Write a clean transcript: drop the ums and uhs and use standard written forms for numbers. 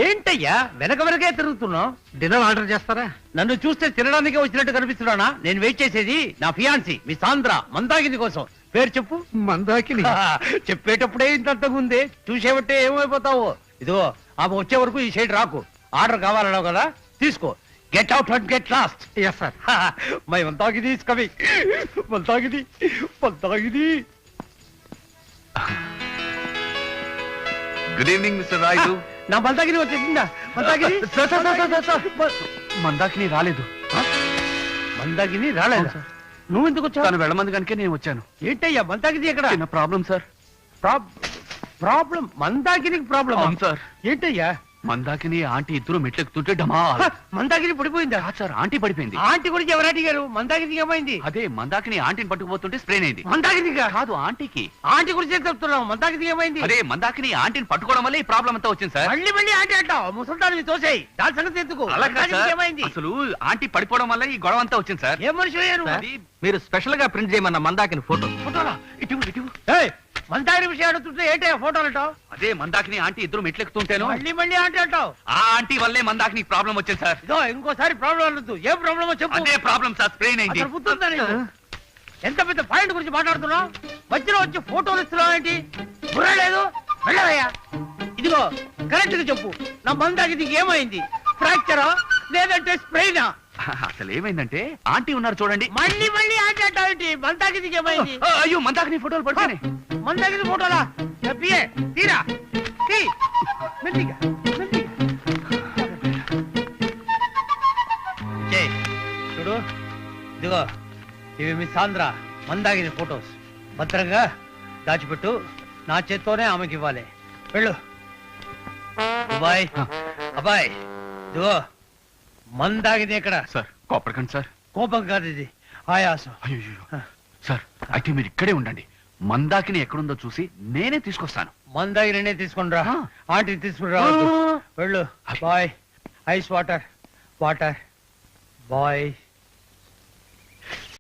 ఏంటయ్యా వెనకే తిరుగుతున్నావు? డిన్నర్ ఆర్డర్ చేస్తారా? నన్ను చూస్తే తినడానికే వచ్చినట్టు కనిపిస్తున్నానా? నేను వెయిట్ చేసేది నా ఫియాన్సీ మీ సాంద్ర మందాకిని కోసం. పేరు చెప్పు. మందాకిని. చెప్పేటప్పుడే ఇంతగా ఉంది, చూసేబట్టే ఏమైపోతావు. ఇదిగో ఆమె వచ్చే వరకు ఈ సైడ్ రాకు. ఆర్డర్ కావాలన్నావు కదా, తీసుకో. Get out and get lost. Yes sir. My Mandakini is coming. Mandakini Mandakini. Good evening mister Rayudu. నా మందాకిని వచ్చేసిందా? మందాకిని మందాకిని రాలేదు. మందాకిని రాలేదు. నువ్వు ఎందుకు వచ్చావు? తను వెళ్ళమంది కనుక నేను వచ్చాను. ఏంటయ్యా మందాకిని ఎక్కడ? చిన్న ప్రాబ్లం సార్. ప్రాబ్లం? మందాకినికి ప్రాబ్లం? అవును సార్. ఏంటయ్యా? మందాకిని ఆంటీ ఇద్దరు మెట్లెక్కుతుంటే డమా. మందాకిని పడిపోయిందా? సార్ ఆంటీ పడిపోయింది. ఆంటీ గురించి ఎవరు అడిగారు? మందాకినికి ఏమైంది? అదే మందాకిని ఆంటీని పట్టుకుపోతుంటే స్ప్రెయిన్ అయింది. మందాకినిగా? కాదు ఆంటీకి. ఆంటీ గురించి చెప్తున్నావు. మందాకినికి ఏమైంది? అదే మందాకిని ఆంటీని పట్టుకోవడం వల్ల ఈ ప్రాబ్లం అంతా వచ్చింది సార్. మళ్ళీ ఆంటీ అంటావు. ముసల్దాన్ని తోసేయి. దాని సంగతి ఎందుకు? ఏమైంది? అసలు ఆంటీ పడిపోవడం వల్ల ఈ గొడవ అంతా వచ్చింది సార్. ఏం మనిషి అయ్యారు? మీరు స్పెషల్ గా ప్రింట్ చేయమన్న మందాకిని ఫోటోలా ఇటు మందాకిని విషయం అడుగుతుంటే ఏంటయ్యా ఫోటోలు అంటావు? అదే మందాకిని ఆంటీ ఇద్దరు మెట్లెక్కుతుంటేను మళ్ళీ ఆంటీ అంటావు. ఆ ఆంటీ వల్లే మందాకిని ప్రాబ్లం వచ్చింది సార్. ఇదో ఇంకోసారి ప్రాబ్లం అనొద్దు. ఏం ప్రాబ్లమ్ చెప్పు. అదే ప్రాబ్లం సార్, స్ప్రెయిన్ అయింది. అసలు గుర్తుందా నీకు? ఎంత పెద్ద పాయింట్ గురించి మాట్లాడుతున్నావు? మధ్యలో వచ్చి ఫోటోలు ఇస్తున్నావు ఏంటి? బుర్ర లేదు? వెళ్ళవయ్యా. ఇదిగో కరెక్ట్ గా చెప్పు. నా మందాకిని ఏమైంది? ఫ్రాక్చరా లేదంటే స్ప్రెయినా? అసలు ఏమైందంటే ఆంటీ ఉన్నారు చూడండి. మళ్ళీ ఆంటీ అంటావు ఏంటి? మందాకిని ఏమైంది? అయ్యో మందాకిని ఫోటోలు పడుతున్నాయి. మందాకిని ఫోటోలా? చెప్పియే తీరా మెల్లిగా. చూడు ఇదిగో ఇవి మీ సాంద్ర మందాకిని ఫోటోస్. భద్రంగా దాచిపెట్టు. నా చేత్తోనే ఆమెకి ఇవ్వాలి. వెళ్ళు. అబ్బాయ్ అబ్బాయి ఇదిగో మందాకిని ఎక్కడ? సార్ కోపడకండి సార్. కోపం కాదు, ఇది ఆయాసం. అయ్యో సార్, అయితే మీరు ఇక్కడే ఉండండి. మందాకిని ఎక్కడుందో చూసి నేనే తీసుకొస్తాను. మందాకిని తీసుకుని రా. ఆంటీని తీసుకుని రా. వెళ్ళు. బాయ్. Ice water boy.